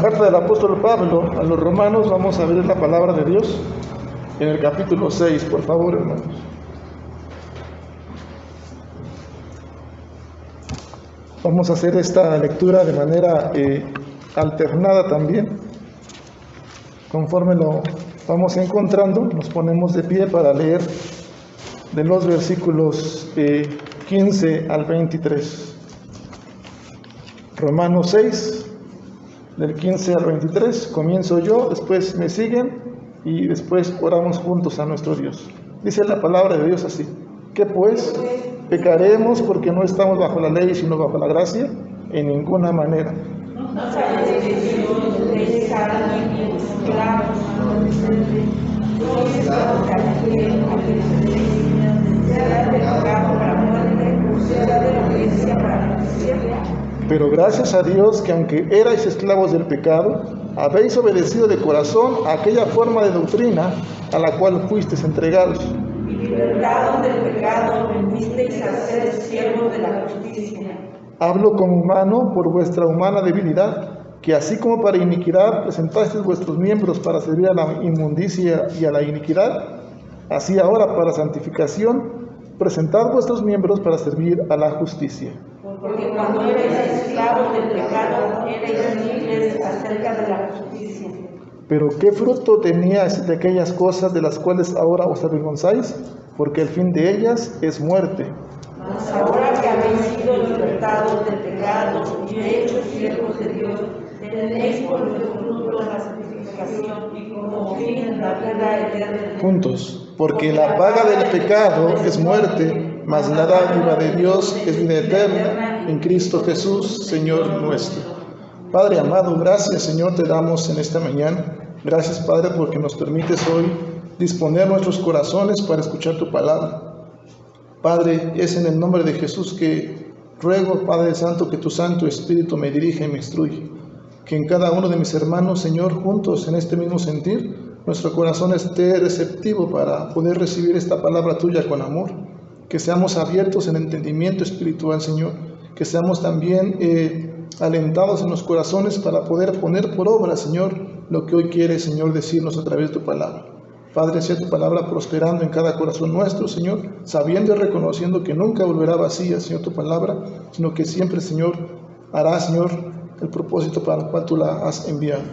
carta del apóstol Pablo a los romanos vamos a ver la palabra de Dios en el capítulo 6, por favor, hermanos. Vamos a hacer esta lectura de manera alternada también. Conforme lo vamos encontrando, nos ponemos de pie para leer de los versículos 15 al 23. Romanos 6, del 15 al 23, comienzo yo, después me siguen y después oramos juntos a nuestro Dios. Dice la palabra de Dios así: ¿qué pues? ¿Pecaremos porque no estamos bajo la ley sino bajo la gracia? En ninguna manera. No sabéis que Dios le carne esclavos, no esclavos que sea de pecado para muerte, sea de obediencia para justicia. Pero gracias a Dios que aunque erais esclavos del pecado, habéis obedecido de corazón a aquella forma de doctrina a la cual fuisteis entregados. Y libertados del pecado, venisteis a ser siervos de la justicia. Hablo como humano por vuestra humana debilidad, que así como para iniquidad presentasteis vuestros miembros para servir a la inmundicia y a la iniquidad, así ahora para santificación presentad vuestros miembros para servir a la justicia. Porque cuando erais esclavos del pecado, erais libres acerca de la justicia. Pero ¿qué fruto teníais de aquellas cosas de las cuales ahora os avergonzáis? Porque el fin de ellas es muerte. Mas ahora que habéis sido libertados del pecado y hechos siervos de Dios, tenéis por fruto la santificación y como fin la vida eterna. Juntos, porque la paga del pecado es muerte, mas la dádiva de Dios es vida eterna en Cristo Jesús, Señor nuestro. Padre amado, gracias, Señor, te damos en esta mañana. Gracias, Padre, porque nos permites hoy disponer nuestros corazones para escuchar tu palabra. Padre, es en el nombre de Jesús que ruego, Padre Santo, que tu Santo Espíritu me dirija y me instruya. Que en cada uno de mis hermanos, Señor, juntos en este mismo sentir, nuestro corazón esté receptivo para poder recibir esta palabra tuya con amor. Que seamos abiertos en entendimiento espiritual, Señor. Que seamos también alentados en los corazones para poder poner por obra, Señor, lo que hoy quieres, Señor, decirnos a través de tu palabra. Padre, sea tu palabra prosperando en cada corazón nuestro, Señor, sabiendo y reconociendo que nunca volverá vacía, Señor, tu palabra, sino que siempre, Señor, hará, Señor, el propósito para el cual tú la has enviado.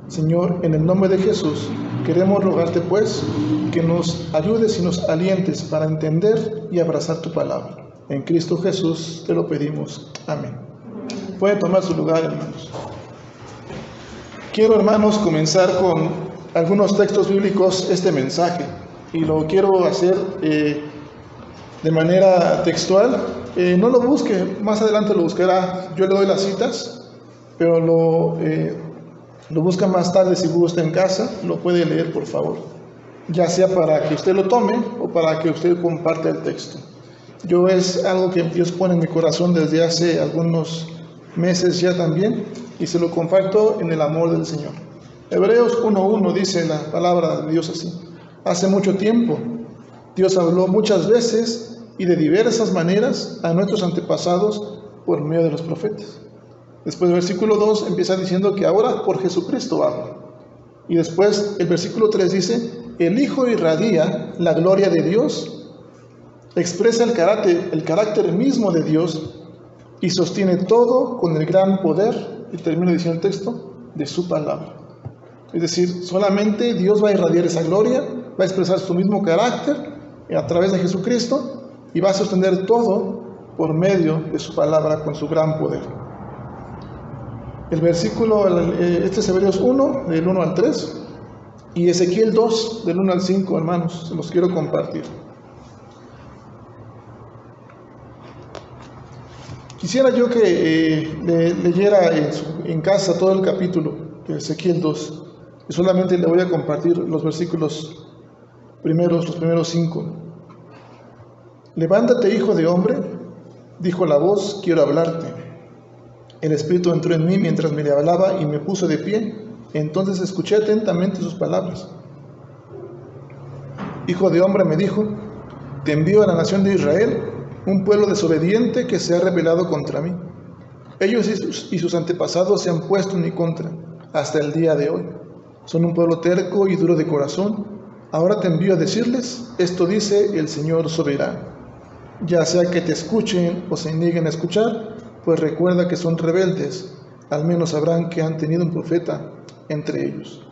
Señor, en el nombre de Jesús, queremos rogarte, pues, que nos ayudes y nos alientes para entender y abrazar tu palabra. En Cristo Jesús te lo pedimos. Amén. Pueden tomar su lugar, hermanos. Quiero, hermanos, comenzar con algunos textos bíblicos este mensaje, y lo quiero hacer de manera textual. No lo busque, más adelante lo buscará, yo le doy las citas, pero lo busca más tarde si gusta en casa, lo puede leer, por favor, ya sea para que usted lo tome o para que usted comparte el texto. Yo es algo que Dios pone en mi corazón desde hace algunos meses ya también, y se lo comparto en el amor del Señor. Hebreos 1:1 dice la palabra de Dios así: hace mucho tiempo Dios habló muchas veces y de diversas maneras a nuestros antepasados por medio de los profetas. Después el versículo 2 empieza diciendo que ahora por Jesucristo habla. Y después el versículo 3 dice: el Hijo irradia la gloria de Dios, expresa el carácter mismo de Dios y sostiene todo con el gran poder, y termino diciendo el texto, de su palabra. Es decir, solamente Dios va a irradiar esa gloria, va a expresar su mismo carácter a través de Jesucristo y va a sostener todo por medio de su palabra con su gran poder. El versículo, este es Hebreos 1, del 1 al 3, y Ezequiel 2, del 1 al 5, hermanos, se los quiero compartir. Quisiera yo que leyera en casa todo el capítulo de Ezequiel 2. Y solamente le voy a compartir los versículos primeros, los primeros 5. Levántate, hijo de hombre, dijo la voz, quiero hablarte. El Espíritu entró en mí mientras me le hablaba y me puso de pie. Entonces escuché atentamente sus palabras. Hijo de hombre, me dijo, te envío a la nación de Israel, un pueblo desobediente que se ha rebelado contra mí. Ellos y sus antepasados se han puesto en mi contra. hasta el día de hoy. Son un pueblo terco y duro de corazón. Ahora te envío a decirles, esto dice el Señor soberano. Ya sea que te escuchen o se nieguen a escuchar, pues recuerda que son rebeldes. Al menos sabrán que han tenido un profeta entre ellos.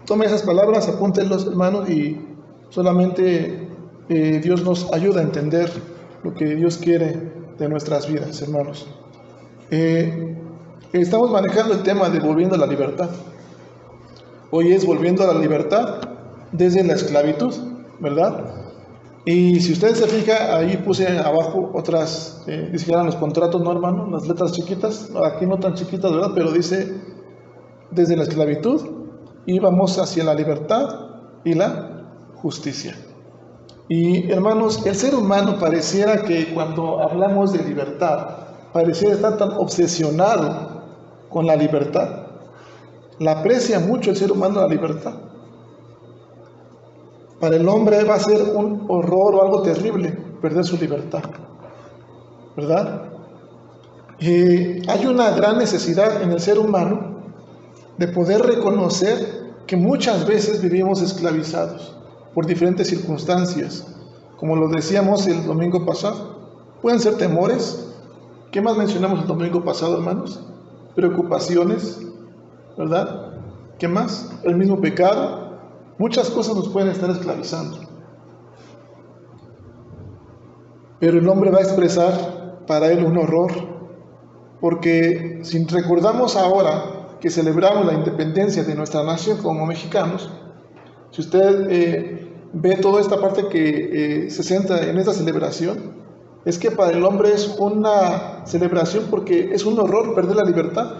Tome esas palabras, apúntenlos, hermanos, y solamente Dios nos ayuda a entender lo que Dios quiere de nuestras vidas, hermanos. Estamos manejando el tema de volviendo a la libertad. Hoy es volviendo a la libertad desde la esclavitud, ¿verdad? Y si usted se fija, ahí puse abajo otras, dice que eran los contratos, ¿no, hermano? Las letras chiquitas, aquí no tan chiquitas, ¿verdad? Pero dice desde la esclavitud y vamos hacia la libertad y la justicia. Y hermanos, el ser humano pareciera que cuando hablamos de libertad, pareciera estar tan obsesionado con la libertad. La aprecia mucho el ser humano la libertad. Para el hombre va a ser un horror o algo terrible perder su libertad, ¿verdad? Hay una gran necesidad en el ser humano de poder reconocer que muchas veces vivimos esclavizados por diferentes circunstancias, como lo decíamos el domingo pasado. Pueden ser temores. ¿Qué más mencionamos el domingo pasado, hermanos? Preocupaciones, ¿verdad? ¿Qué más? El mismo pecado. Muchas cosas nos pueden estar esclavizando. Pero el hombre va a expresar para él un horror, porque si recordamos ahora que celebramos la independencia de nuestra nación como mexicanos, si usted ve toda esta parte que se centra en esta celebración, es que para el hombre es una celebración porque es un horror perder la libertad,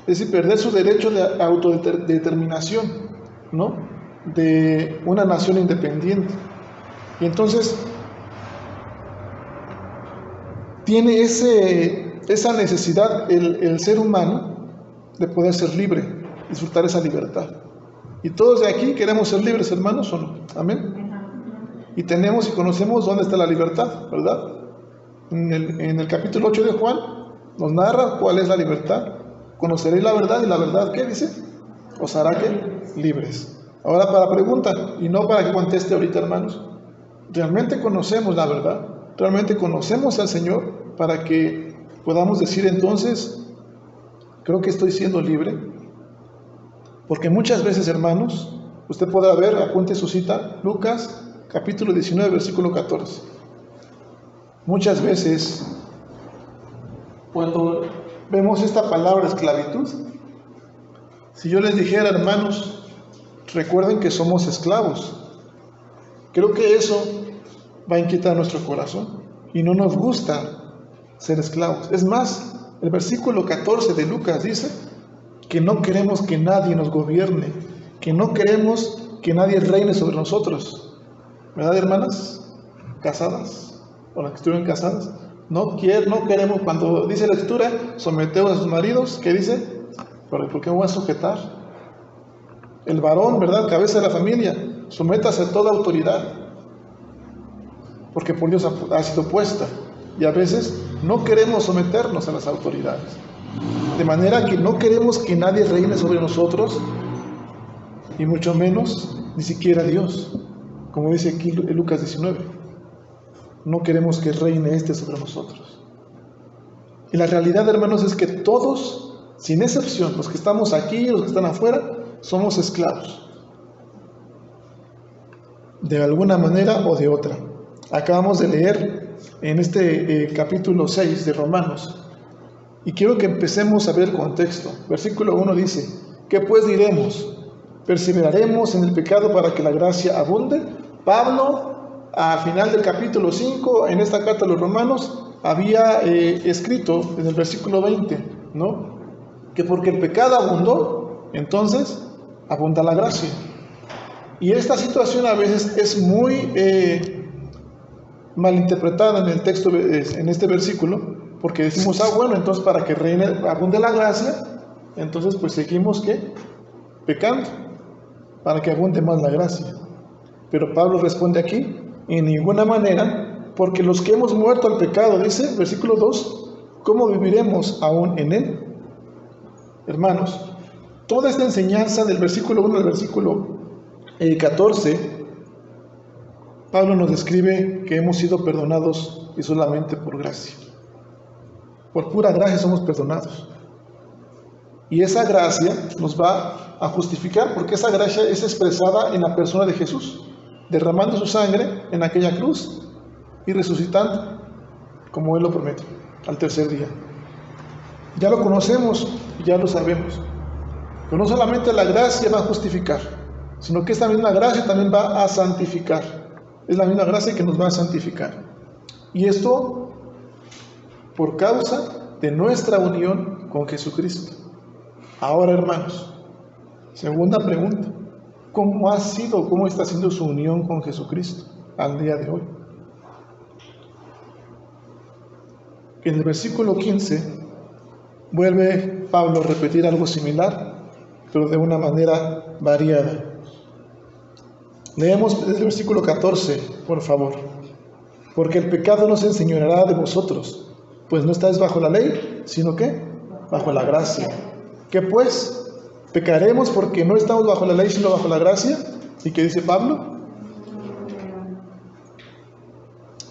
es decir, perder su derecho de autodeterminación, ¿no? De una nación independiente. Y entonces tiene esa necesidad el ser humano de poder ser libre, disfrutar esa libertad. Y todos de aquí queremos ser libres, hermanos, ¿o no? Amén. Y tenemos y conocemos dónde está la libertad, ¿verdad? En el capítulo 8 de Juan nos narra cuál es la libertad. Conoceréis la verdad y la verdad, ¿qué dice? Os hará que libres. Ahora para la pregunta, y no para que conteste ahorita, hermanos, ¿realmente conocemos la verdad? ¿Realmente conocemos al Señor para que podamos decir entonces, creo que estoy siendo libre? Porque muchas veces, hermanos, usted podrá ver, apunte su cita, Lucas capítulo 19, versículo 14. Muchas veces, cuando vemos esta palabra esclavitud, si yo les dijera, hermanos, recuerden que somos esclavos, creo que eso va a inquietar nuestro corazón y no nos gusta ser esclavos. Es más, el versículo 14 de Lucas dice que no queremos que nadie nos gobierne, que no queremos que nadie reine sobre nosotros, ¿verdad, hermanas casadas o las que estuvieron casadas? No queremos, cuando dice la escritura, someteos a sus maridos, ¿qué dice? ¿Por qué me voy a sujetar? El varón, ¿verdad? Cabeza de la familia, sométase a toda autoridad, porque por Dios ha sido puesta. Y a veces no queremos someternos a las autoridades, de manera que no queremos que nadie reine sobre nosotros, y mucho menos ni siquiera Dios, como dice aquí en Lucas 19. No queremos que reine sobre nosotros. Y la realidad, hermanos, es que todos, sin excepción, los que estamos aquí y los que están afuera, somos esclavos, de alguna manera o de otra. Acabamos de leer en este capítulo 6 de Romanos, y quiero que empecemos a ver el contexto. Versículo 1 dice, ¿qué pues diremos? ¿Perseveraremos en el pecado para que la gracia abunde? Pablo, al final del capítulo 5, en esta carta a los Romanos, había escrito en el versículo 20, ¿no? Que porque el pecado abundó, entonces abunda la gracia. Y esta situación a veces es muy malinterpretada en el texto, en este versículo, porque decimos, bueno, entonces para que reine, abunde la gracia, entonces pues seguimos, ¿qué? Pecando, para que abunde más la gracia. Pero Pablo responde aquí, en ninguna manera, porque los que hemos muerto al pecado, dice, versículo 2, ¿cómo viviremos aún en él? Hermanos, toda esta enseñanza del versículo 1 al versículo 14, Pablo nos describe que hemos sido perdonados y solamente por gracia. Por pura gracia somos perdonados. Y esa gracia nos va a justificar, porque esa gracia es expresada en la persona de Jesús, derramando su sangre en aquella cruz y resucitando, como Él lo prometió, al tercer día. Ya lo conocemos y ya lo sabemos. Pero no solamente la gracia va a justificar, sino que esta misma gracia también va a santificar. Es la misma gracia que nos va a santificar. Y esto por causa de nuestra unión con Jesucristo. Ahora, hermanos, segunda pregunta: ¿cómo ha sido, cómo está siendo su unión con Jesucristo al día de hoy? En el versículo 15 vuelve Pablo a repetir algo similar, pero de una manera variada. Leemos desde el versículo 14, por favor. Porque el pecado no se enseñoreará de vosotros, pues no estáis bajo la ley, sino que bajo la gracia. ¿Qué pues? ¿Pecaremos porque no estamos bajo la ley, sino bajo la gracia? ¿Y qué dice Pablo?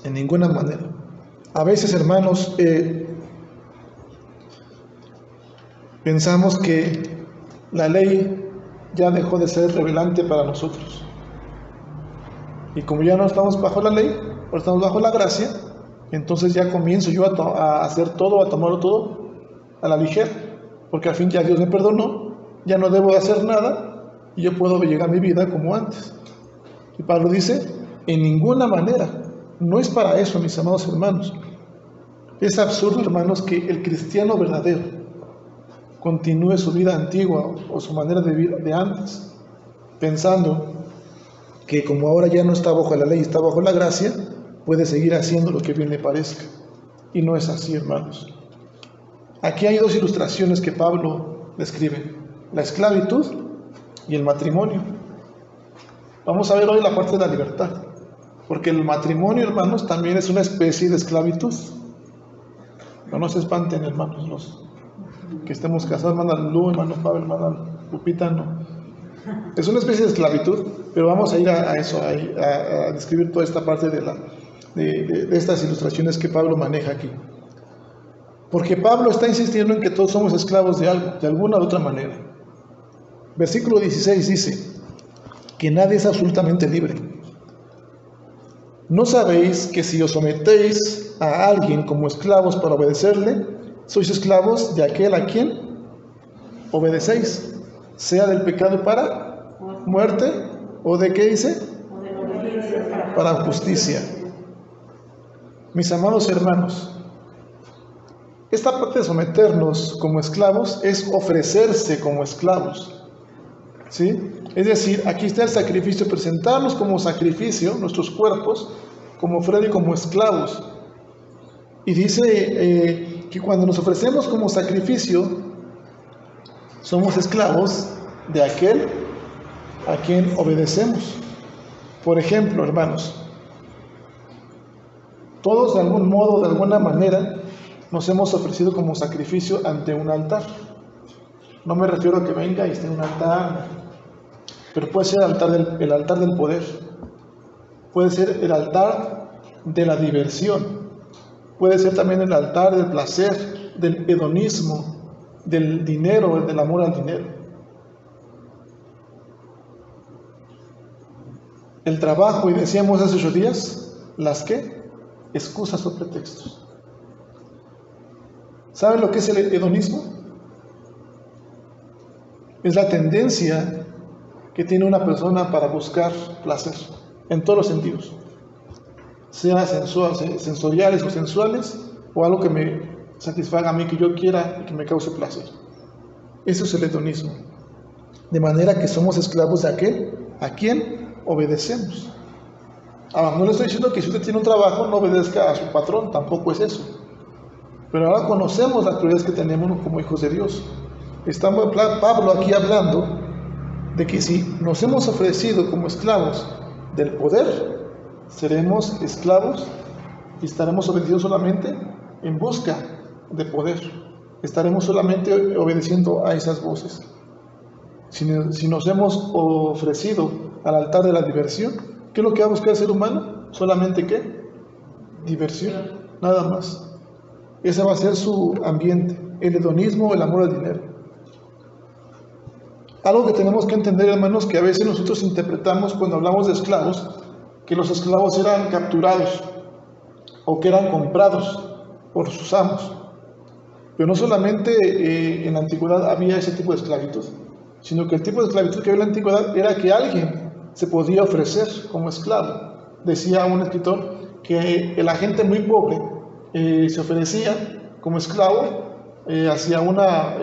En ninguna manera. A veces, hermanos, pensamos que la ley ya dejó de ser relevante para nosotros. Y como ya no estamos bajo la ley, ahora estamos bajo la gracia, entonces ya comienzo yo a hacer todo, a tomarlo todo a la ligera, porque al fin ya Dios me perdonó, ya no debo de hacer nada y yo puedo llegar a mi vida como antes. Y Pablo dice, en ninguna manera, no es para eso, mis amados hermanos. Es absurdo, hermanos, que el cristiano verdadero continúe su vida antigua o su manera de vivir de antes, pensando que como ahora ya no está bajo la ley, está bajo la gracia, puede seguir haciendo lo que bien le parezca. Y no es así, hermanos. Aquí hay dos ilustraciones que Pablo describe: la esclavitud y el matrimonio. Vamos a ver hoy la parte de la libertad, porque el matrimonio, hermanos, también es una especie de esclavitud. No se espanten, hermanos, los que estemos casados, hermana Lu, hermano Pablo, hermana Lupita, no. Es una especie de esclavitud, pero vamos a ir a eso, a describir toda esta parte de estas ilustraciones que Pablo maneja aquí. Porque Pablo está insistiendo en que todos somos esclavos de algo, de alguna u otra manera. Versículo 16 dice que nadie es absolutamente libre. ¿No sabéis que si os sometéis a alguien como esclavos para obedecerle, sois esclavos de aquel a quien obedecéis, sea del pecado para muerte o de qué dice? Para justicia? Mis amados hermanos, esta parte de someternos como esclavos es ofrecerse como esclavos, ¿sí? Es decir, aquí está el sacrificio, presentarnos como sacrificio, nuestros cuerpos, como ofrenda y como esclavos. Y dice que cuando nos ofrecemos como sacrificio, somos esclavos de aquel a quien obedecemos. Por ejemplo, hermanos, todos de algún modo, de alguna manera, nos hemos ofrecido como sacrificio ante un altar. No me refiero a que venga y esté en un altar, pero puede ser el altar del poder, puede ser el altar de la diversión, puede ser también el altar del placer, del hedonismo, del dinero, del amor al dinero. El trabajo, y decíamos hace 8 días, ¿las qué? Excusas o pretextos. ¿Saben lo que es el hedonismo? Es la tendencia que tiene una persona para buscar placer, en todos los sentidos, sea sensoriales o sensuales, o algo que me satisfaga a mí, que yo quiera y que me cause placer. Eso es el hedonismo. De manera que somos esclavos de aquel a quien obedecemos. Ahora, no le estoy diciendo que si usted tiene un trabajo no obedezca a su patrón, tampoco es eso. Pero ahora conocemos las prioridades que tenemos como hijos de Dios. Estamos Pablo aquí hablando de que si nos hemos ofrecido como esclavos del poder, seremos esclavos y estaremos obedecidos solamente en busca de poder. estaremos solamente obedeciendo a esas voces. Si nos hemos ofrecido al altar de la diversión, ¿qué es lo que va a buscar el ser humano? Solamente ¿qué? Diversión, nada más. Ese va a ser su ambiente, el hedonismo, el amor al dinero. Algo que tenemos que entender, hermanos, que a veces nosotros interpretamos cuando hablamos de esclavos, que los esclavos eran capturados o que eran comprados por sus amos. Pero no solamente en la antigüedad había ese tipo de esclavitud, sino que el tipo de esclavitud que había en la antigüedad era que alguien se podía ofrecer como esclavo. Decía un escritor que la gente muy pobre se ofrecía como esclavo hacia una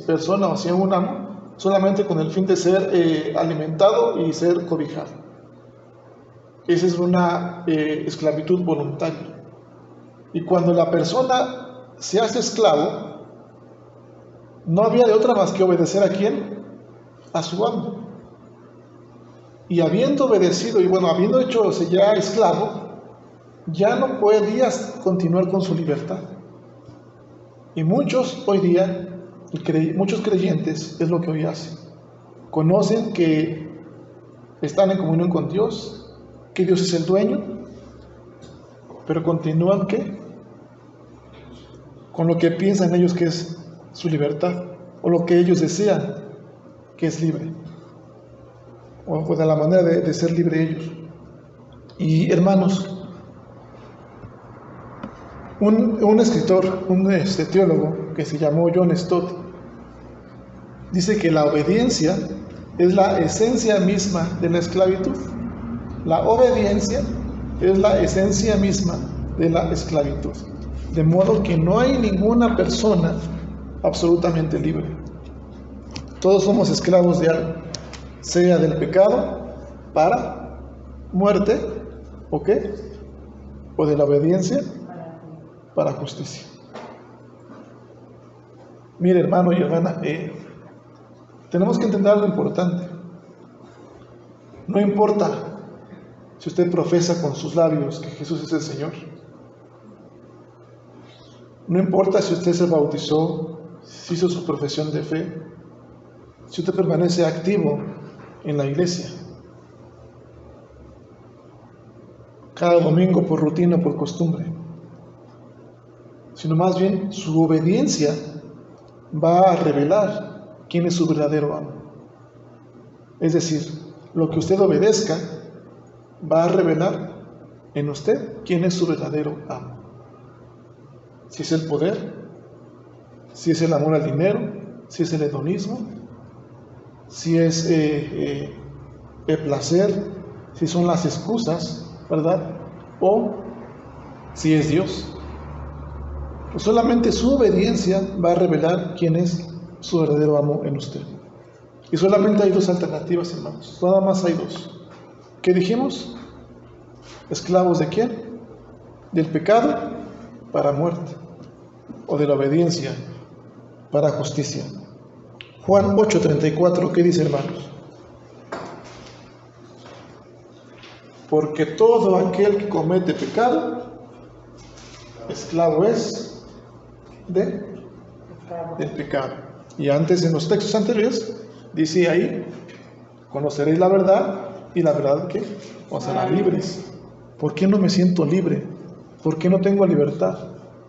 persona o hacia un amo, solamente con el fin de ser alimentado y ser cobijado. Esa es una esclavitud voluntaria. Y cuando la persona se hace esclavo, no había de otra más que obedecer ¿a quién? A su amo. Y habiendo obedecido, y bueno, habiendo hecho ya esclavo, ya no podías continuar con su libertad. Y muchos hoy día, muchos creyentes, es lo que hoy hacen. Conocen que están en comunión con Dios, que Dios es el dueño, pero continúan ¿qué? Con lo que piensan ellos que es su libertad, o lo que ellos desean que es libre, o de la manera de ser libre ellos. Y hermanos, un escritor, un teólogo que se llamó John Stott, dice que la obediencia es la esencia misma de la esclavitud. La obediencia es la esencia misma de la esclavitud. De modo que no hay ninguna persona absolutamente libre. Todos somos esclavos de algo, sea del pecado para muerte, ¿o qué? O de la obediencia para justicia. Mire, hermano y hermana, tenemos que entender algo importante. No importa si usted profesa con sus labios que Jesús es el Señor. No importa si usted se bautizó, si hizo su profesión de fe, si usted permanece activo en la iglesia, cada domingo por rutina, por costumbre, sino más bien su obediencia va a revelar quién es su verdadero amo. Es decir, lo que usted obedezca va a revelar en usted quién es su verdadero amo. Si es el poder, si es el amor al dinero, si es el hedonismo, si es el placer, si son las excusas, ¿verdad? O si es Dios. Pues solamente su obediencia va a revelar quién es su verdadero amo en usted. Y solamente hay dos alternativas, hermanos. Nada más hay dos. ¿Qué dijimos? ¿Esclavos de quién? Del pecado para muerte, o de la obediencia para justicia. Juan 8:34, ¿qué dice, hermanos? Porque todo aquel que comete pecado, esclavo es del pecado. Y antes, en los textos anteriores, dice ahí, conoceréis la verdad, y la verdad que os hará libres. ¿Por qué no me siento libre? ¿Por qué no tengo libertad?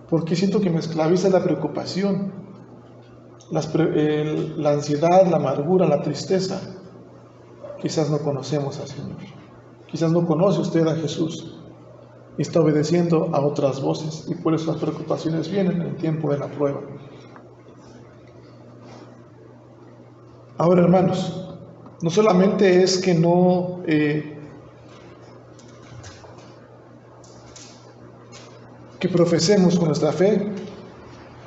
¿Por qué siento que me esclaviza la preocupación, la ansiedad, la amargura, la tristeza? Quizás no conocemos al Señor. Quizás no conoce usted a Jesús y está obedeciendo a otras voces, y por eso las preocupaciones vienen en el tiempo de la prueba. Ahora, hermanos, no solamente es que no que profesemos con nuestra fe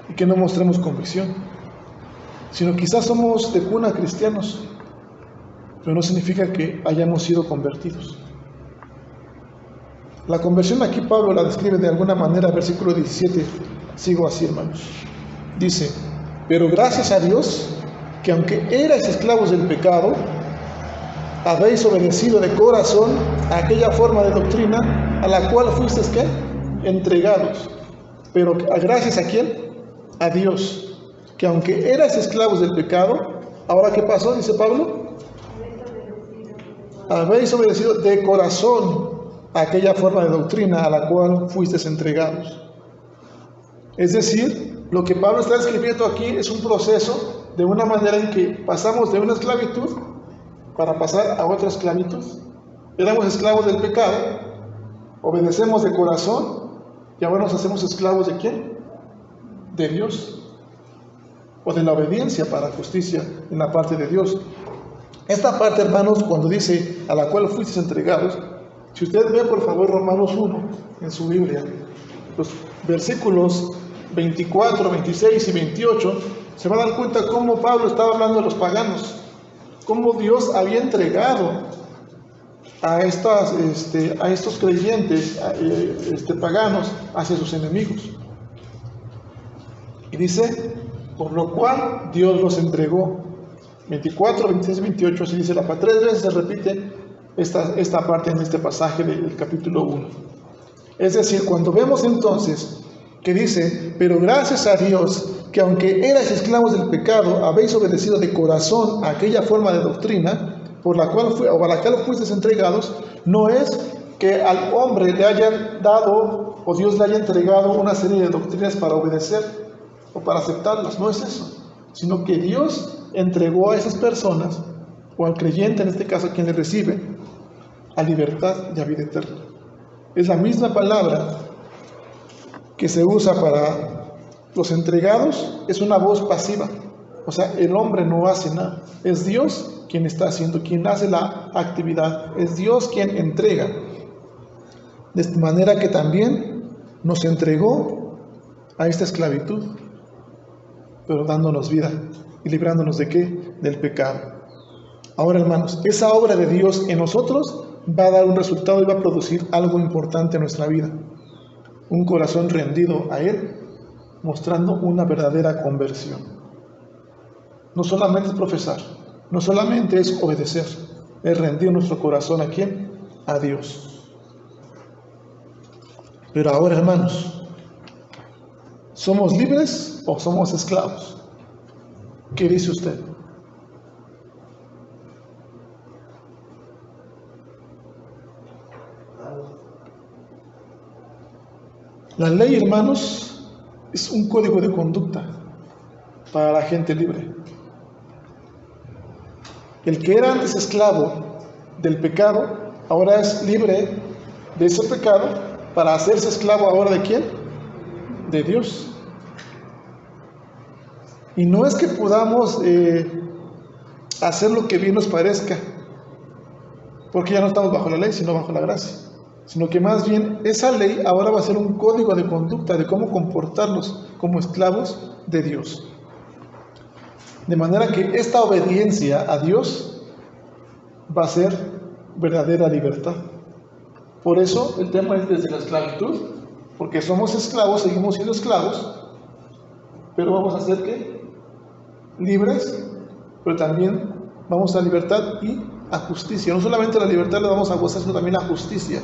y que no mostremos convicción, sino quizás somos de cuna cristianos, pero no significa que hayamos sido convertidos. La conversión aquí Pablo la describe de alguna manera, versículo 17, sigo así, hermanos. Dice, pero gracias a Dios, que aunque erais esclavos del pecado, habéis obedecido de corazón a aquella forma de doctrina a la cual fuisteis, ¿qué? Entregados. Pero gracias a quién? A Dios. que aunque erais esclavos del pecado, ¿ahora qué pasó? Dice Pablo. Habéis obedecido de corazón a aquella forma de doctrina a la cual fuisteis entregados. Es decir, lo que Pablo está escribiendo aquí es un proceso de una manera en que pasamos de una esclavitud para pasar a otra esclavitud. Éramos esclavos del pecado, obedecemos de corazón y ahora nos hacemos esclavos ¿de quién? De Dios, o de la obediencia para justicia en la parte de Dios. Esta parte, hermanos, cuando dice a la cual fuisteis entregados, si usted ve por favor Romanos 1 en su Biblia, los versículos 24, 26 y 28, se va a dar cuenta cómo Pablo estaba hablando de los paganos, cómo Dios había entregado a estos creyentes paganos hacia sus enemigos. Y dice, por lo cual Dios los entregó. 24, 26, 28, así dice la palabra. 3 veces se repite esta parte en este pasaje del capítulo 1. Es decir, cuando vemos entonces que dice, pero gracias a Dios, que aunque erais esclavos del pecado, habéis obedecido de corazón a aquella forma de doctrina por la cual a la cual fuisteis entregados, no es que al hombre le hayan dado o Dios le haya entregado una serie de doctrinas para obedecer o para aceptarlas, no es eso, sino que Dios entregó a esas personas, o al creyente en este caso, a quien le recibe, a libertad y a vida eterna. Es la misma palabra que se usa para los entregados, es una voz pasiva, o sea, el hombre no hace nada, es Dios quien está haciendo, quien hace la actividad, es Dios quien entrega, de esta manera que también nos entregó a esta esclavitud, pero dándonos vida y librándonos ¿de qué? Del pecado. Ahora, hermanos, esa obra de Dios en nosotros va a dar un resultado y va a producir algo importante en nuestra vida. Un corazón rendido a Él, mostrando una verdadera conversión. No solamente es profesar, no solamente es obedecer, es rendir nuestro corazón ¿a quién? A Dios. Pero ahora, hermanos, ¿somos libres o somos esclavos? ¿Qué dice usted? La ley, hermanos, es un código de conducta para la gente libre. El que era antes esclavo del pecado, ahora es libre de ese pecado para hacerse esclavo ahora ¿de quién? De Dios. Y no es que podamos hacer lo que bien nos parezca, porque ya no estamos bajo la ley, sino bajo la gracia. Sino que más bien esa ley ahora va a ser un código de conducta de cómo comportarnos como esclavos de Dios. De manera que esta obediencia a Dios va a ser verdadera libertad. Por eso el tema es desde la esclavitud, porque somos esclavos, seguimos siendo esclavos, pero vamos a ser ¿qué? Libres, pero también vamos a libertad y a justicia. No solamente la libertad la vamos a gozar, sino también la justicia.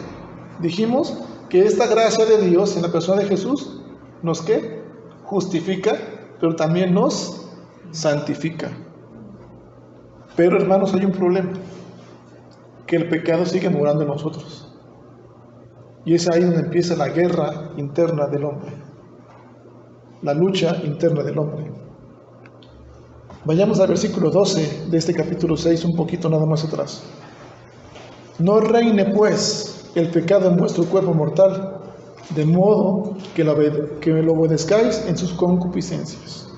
Dijimos que esta gracia de Dios en la persona de Jesús nos ¿qué? Justifica, pero también nos santifica. Pero hermanos, hay un problema, que el pecado sigue morando en nosotros. Y es ahí donde empieza la guerra interna del hombre, la lucha interna del hombre. Vayamos al versículo 12 de este capítulo 6, un poquito nada más atrás. No reine pues el pecado en vuestro cuerpo mortal, de modo que lo obedezcáis en sus concupiscencias.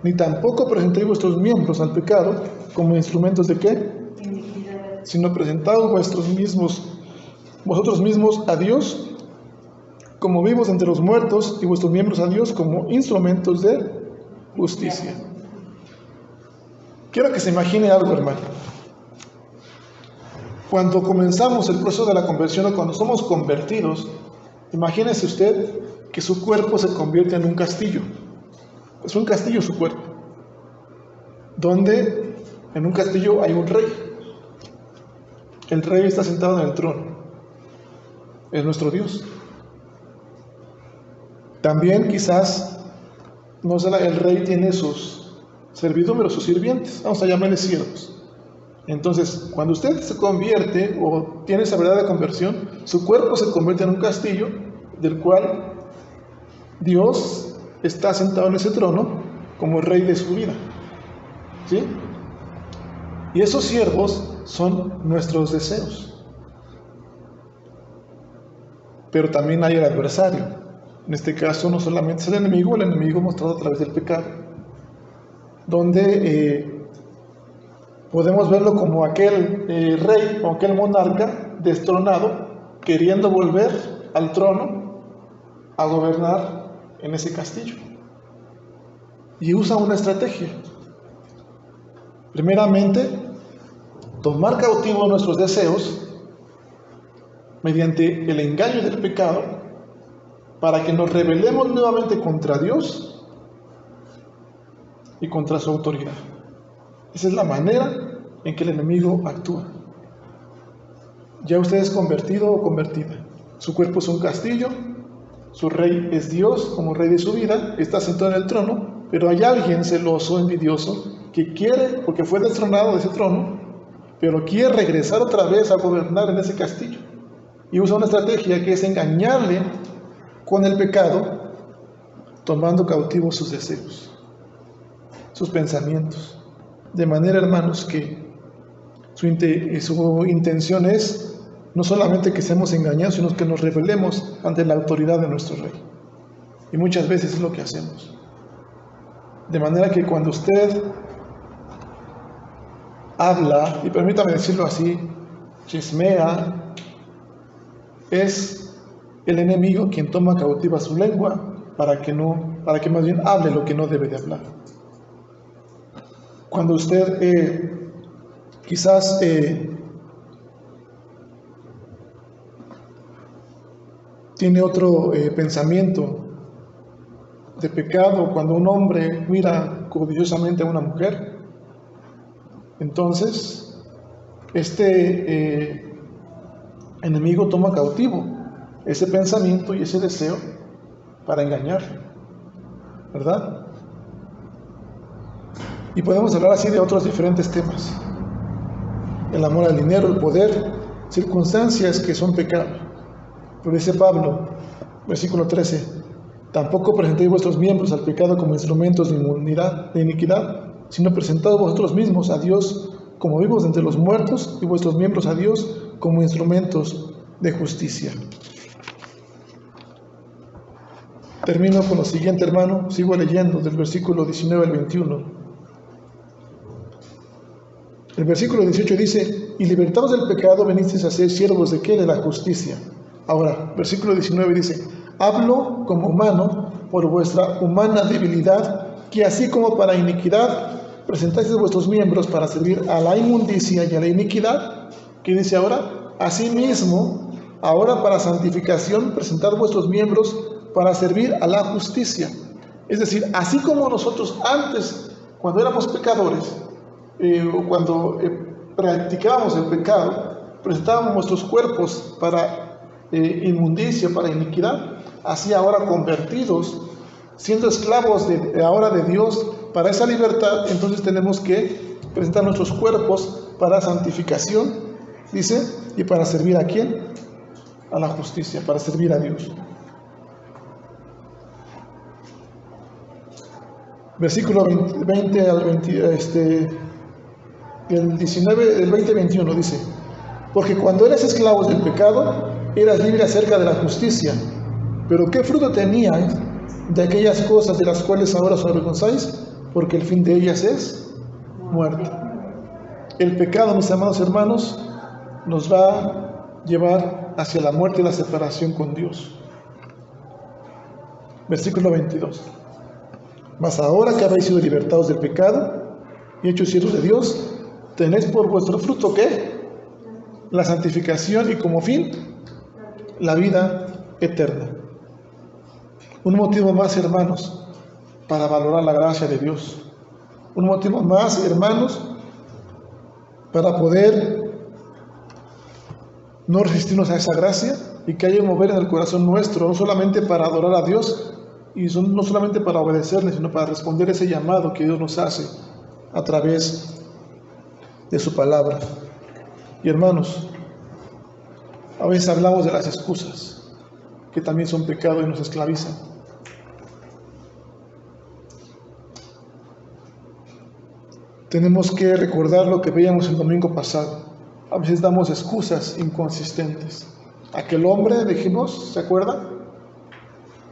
Ni tampoco presentéis vuestros miembros al pecado como instrumentos ¿de qué? Sino presentaos vosotros mismos a Dios como vivos entre los muertos, y vuestros miembros a Dios como instrumentos de justicia. Quiero que se imagine algo, hermano. Cuando comenzamos el proceso de la conversión, o cuando somos convertidos, imagínese usted que su cuerpo se convierte en un castillo. Es un castillo su cuerpo, donde en un castillo hay un rey. El rey está sentado en el trono. Es nuestro Dios. También quizás no sé, el rey tiene sus servidumbre, sus sirvientes, vamos a llamarles siervos. Entonces, cuando usted se convierte o tiene esa verdad de conversión, su cuerpo se convierte en un castillo del cual Dios está sentado en ese trono como rey de su vida. ¿Sí? Y esos siervos son nuestros deseos. Pero también hay el adversario. En este caso no solamente es el enemigo mostrado a través del pecado, donde podemos verlo como aquel rey o aquel monarca destronado, queriendo volver al trono a gobernar en ese castillo. Y usa una estrategia. Primeramente, tomar cautivo nuestros deseos mediante el engaño del pecado para que nos rebelemos nuevamente contra Dios y contra su autoridad. Esa es la manera en que el enemigo actúa. Ya usted es convertido o convertida. Su cuerpo es un castillo, su rey es Dios como rey de su vida, está sentado en el trono, pero hay alguien celoso, envidioso, que quiere, porque fue destronado de ese trono, pero quiere regresar otra vez a gobernar en ese castillo. Y usa una estrategia que es engañarle con el pecado, tomando cautivos sus deseos, sus pensamientos. De manera, hermanos, que su intención es no solamente que seamos engañados, sino que nos rebelemos ante la autoridad de nuestro rey. Y muchas veces es lo que hacemos. De manera que cuando usted habla, y permítame decirlo así, chismea, es el enemigo quien toma cautiva su lengua para que más bien hable lo que no debe de hablar. Cuando usted quizás tiene otro pensamiento de pecado, cuando un hombre mira codiciosamente a una mujer, entonces este enemigo toma cautivo ese pensamiento y ese deseo para engañarle, ¿verdad? Y podemos hablar así de otros diferentes temas: el amor al dinero, el poder, circunstancias que son pecado. Pero dice Pablo, versículo 13: tampoco presentéis vuestros miembros al pecado como instrumentos de iniquidad, sino presentaos vosotros mismos a Dios como vivos entre los muertos, y vuestros miembros a Dios como instrumentos de justicia. Termino con lo siguiente, hermano. Sigo leyendo del versículo 19 al 21. El versículo 18 dice: y libertados del pecado venisteis a ser siervos de ¿qué? De la justicia. Ahora, versículo 19 dice: hablo como humano por vuestra humana debilidad, que así como para iniquidad presentáis vuestros miembros para servir a la inmundicia y a la iniquidad. ¿Qué dice ahora? Asimismo, ahora para santificación presentad vuestros miembros para servir a la justicia. Es decir, así como nosotros antes, cuando éramos pecadores, cuando practicábamos el pecado, presentábamos nuestros cuerpos para inmundicia, para iniquidad, así ahora convertidos, siendo esclavos ahora de Dios para esa libertad, entonces tenemos que presentar nuestros cuerpos para santificación, dice, y para servir ¿a quién? A la justicia, para servir a Dios. Versículo 20 al 20, el 19, el 20-21 dice: porque cuando eras esclavos del pecado, eras libre acerca de la justicia. Pero ¿qué fruto teníais de aquellas cosas de las cuales ahora os avergonzáis? Porque el fin de ellas es muerte. El pecado, mis amados hermanos, nos va a llevar hacia la muerte y la separación con Dios. Versículo 22. Mas ahora que habéis sido libertados del pecado y hechos siervos de Dios, tenéis por vuestro fruto ¿qué? La santificación, y como fin la vida eterna. Un motivo más, hermanos, para valorar la gracia de Dios. Un motivo más, hermanos, para poder no resistirnos a esa gracia y que haya un mover en el corazón nuestro, no solamente para adorar a Dios, Y son no solamente para obedecerle, sino para responder ese llamado que Dios nos hace a través de su palabra. Y hermanos, a veces hablamos de las excusas, que también son pecado y nos esclavizan. Tenemos que recordar lo que veíamos el domingo pasado. A veces damos excusas inconsistentes. Aquel hombre, dijimos, ¿se acuerda?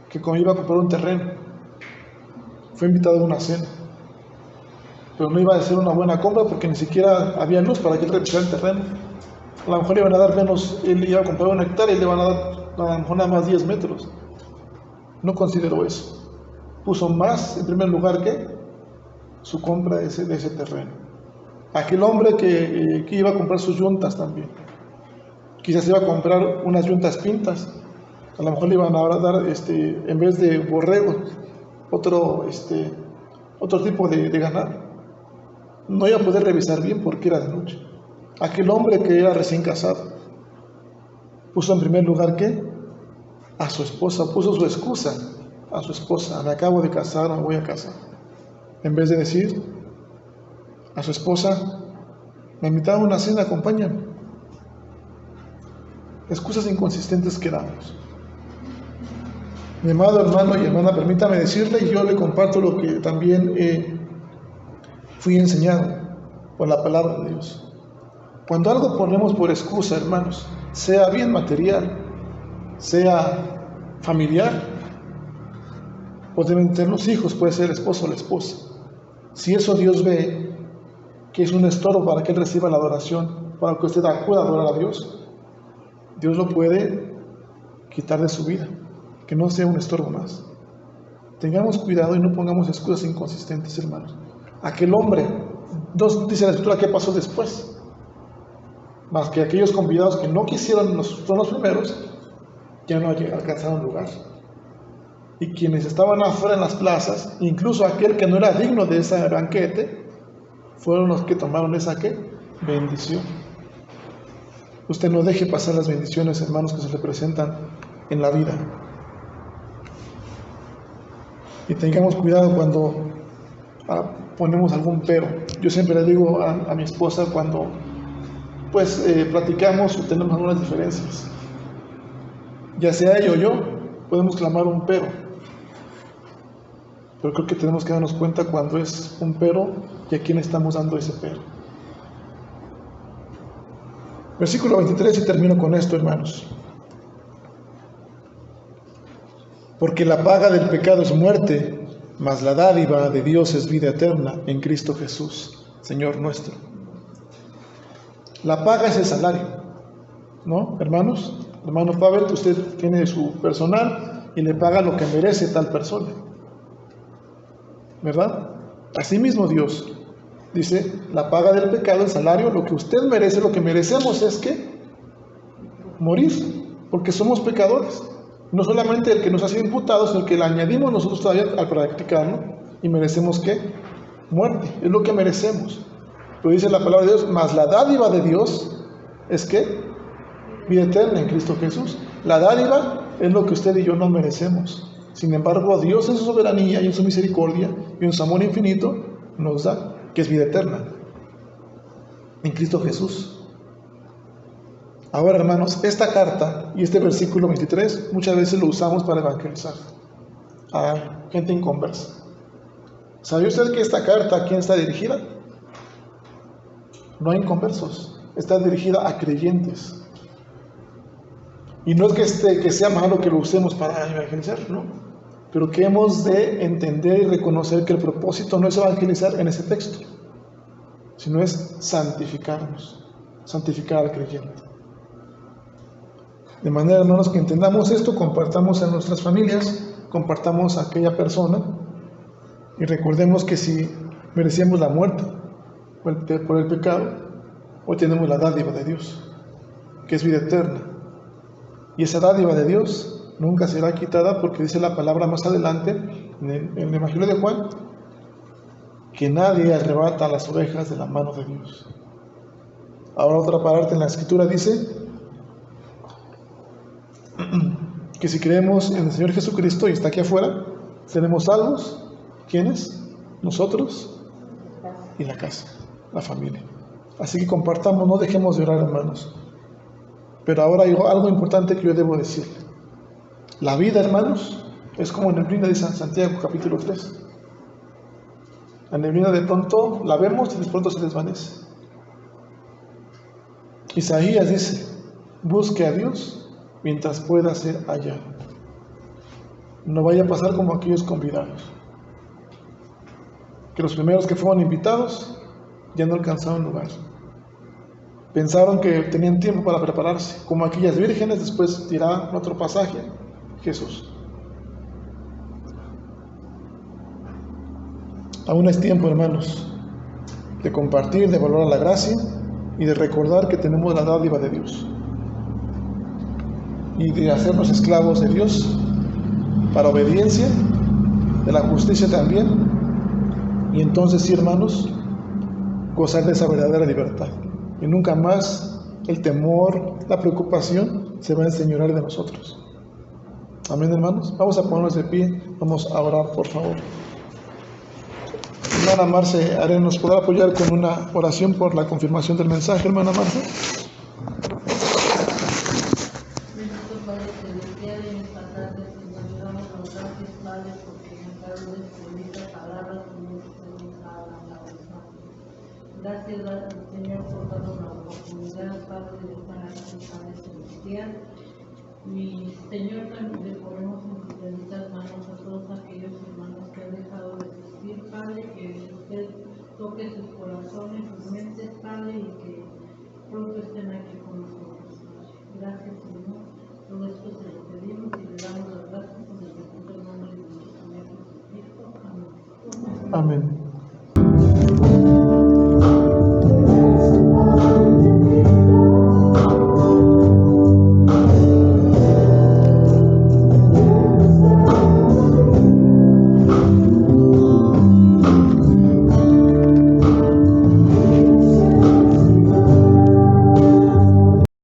Que cuando iba a comprar un terreno, fue invitado a una cena, pero no iba a hacer una buena compra porque ni siquiera había luz para que él revisara el terreno. A lo mejor le iban a dar menos, él iba a comprar 1 hectárea y le van a dar a lo mejor nada más 10 metros. No consideró eso. Puso más en primer lugar que su compra de ese terreno. Aquel hombre que iba a comprar sus yuntas también. Quizás iba a comprar unas yuntas pintas. A lo mejor le iban a dar, en vez de borregos, otro tipo de ganado. No iba a poder revisar bien porque era de noche. Aquel hombre que era recién casado puso en primer lugar ¿qué? A su esposa, puso su excusa a su esposa. Me acabo de casar, me voy a casar. En vez de decir a su esposa, me invitaron a una cena, acompáñame. Excusas inconsistentes que damos. Mi amado hermano y hermana, permítame decirle, y yo le comparto lo que también fui enseñado por la palabra de Dios. Cuando algo ponemos por excusa, hermanos, sea bien material, sea familiar, pueden tener los hijos, puede ser el esposo o la esposa. Si eso Dios ve que es un estorbo para que él reciba la adoración, para que usted acuda a adorar a Dios, Dios lo puede quitar de su vida, que no sea un estorbo más. Tengamos cuidado y no pongamos excusas inconsistentes, hermanos. Aquel hombre, dice la Escritura, ¿qué pasó después? Más que aquellos convidados que no quisieron, son los primeros, ya no alcanzaron lugar. Y quienes estaban afuera en las plazas, incluso aquel que no era digno de ese banquete, fueron los que tomaron esa bendición. Usted no deje pasar las bendiciones, hermanos, que se le presentan en la vida. Y tengamos cuidado cuando ponemos algún pero. Yo siempre le digo a mi esposa cuando platicamos o tenemos algunas diferencias, ya sea ella o yo, podemos clamar un pero creo que tenemos que darnos cuenta cuando es un pero y a quién estamos dando ese pero. Versículo 23, y termino con esto, hermanos. Porque la paga del pecado es muerte, mas la dádiva de Dios es vida eterna en Cristo Jesús, Señor nuestro. La paga es el salario, ¿no, hermanos? Hermano Pavel, usted tiene su personal y le paga lo que merece tal persona, ¿verdad? Asimismo Dios dice, la paga del pecado, el salario, lo que usted merece, lo que merecemos es que morir, porque somos pecadores. No solamente el que nos ha sido imputado, sino el que le añadimos nosotros todavía al practicarlo, y merecemos ¿qué? Muerte, es lo que merecemos. Pero dice la palabra de Dios, mas la dádiva de Dios es ¿qué? Vida eterna en Cristo Jesús. La dádiva es lo que usted y yo no merecemos. Sin embargo, Dios en su soberanía y en su misericordia y en su amor infinito nos da, que es vida eterna en Cristo Jesús. Ahora, hermanos, esta carta y este versículo 23 muchas veces lo usamos para evangelizar a gente inconversa. ¿Sabe usted que esta carta a quién está dirigida? No a inconversos, está dirigida a creyentes. Y no es que sea malo que lo usemos para evangelizar, no, pero que hemos de entender y reconocer que el propósito no es evangelizar en ese texto, sino es santificarnos, santificar al creyente. De manera, hermanos, que entendamos esto, compartamos en nuestras familias, compartamos a aquella persona y recordemos que si merecíamos la muerte por el pecado, hoy tenemos la dádiva de Dios, que es vida eterna. Y esa dádiva de Dios nunca será quitada, porque dice la palabra más adelante en el Evangelio de Juan, que nadie arrebata las ovejas de la mano de Dios. Ahora otra parte en la Escritura dice que si creemos en el Señor Jesucristo, y está aquí afuera, Seremos salvos. ¿Quiénes? Nosotros y la casa, la familia. Así que compartamos, no dejemos de orar, hermanos. Pero ahora hay algo importante que yo debo decirle. La vida, hermanos, es como la neblina de San Santiago, capítulo 3. La neblina de pronto la vemos y de pronto se desvanece. Isaías dice: busque a Dios mientras pueda ser hallado. No vaya a pasar como aquellos convidados, que los primeros que fueron invitados ya no alcanzaron lugar. Pensaron que tenían tiempo para prepararse, como aquellas vírgenes. Después dirá en otro pasaje Jesús. Aún es tiempo, hermanos, de compartir, de valorar la gracia y de recordar que tenemos la dádiva de Dios y de hacernos esclavos de Dios para obediencia, de la justicia también, y entonces sí, hermanos, gozar de esa verdadera libertad. Y nunca más el temor, la preocupación se va a enseñorear de nosotros. Amén, hermanos. Vamos a ponernos de pie, vamos a orar, por favor. Hermana Marce Arena, ¿nos podrá apoyar con una oración por la confirmación del mensaje, hermana Marce? Bendito Padre celestial, en esta tarde te damos las gracias, Padre, porque en cada una de estas palabras se nos ha hablado. Gracias, Señor, por darnos la oportunidad, Padre, de estar aquí, Padre celestial. Y Señor, también le ponemos en tus benditas manos a todos aquellos hermanos que han dejado de existir, Padre, que usted toque sus corazones, sus mentes, Padre, y que pronto estén aquí con nosotros. Gracias, Señor. Todo esto se lo pedimos y le damos las gracias en el bendito nombre de nuestro Señor Jesucristo. Amén. Amén.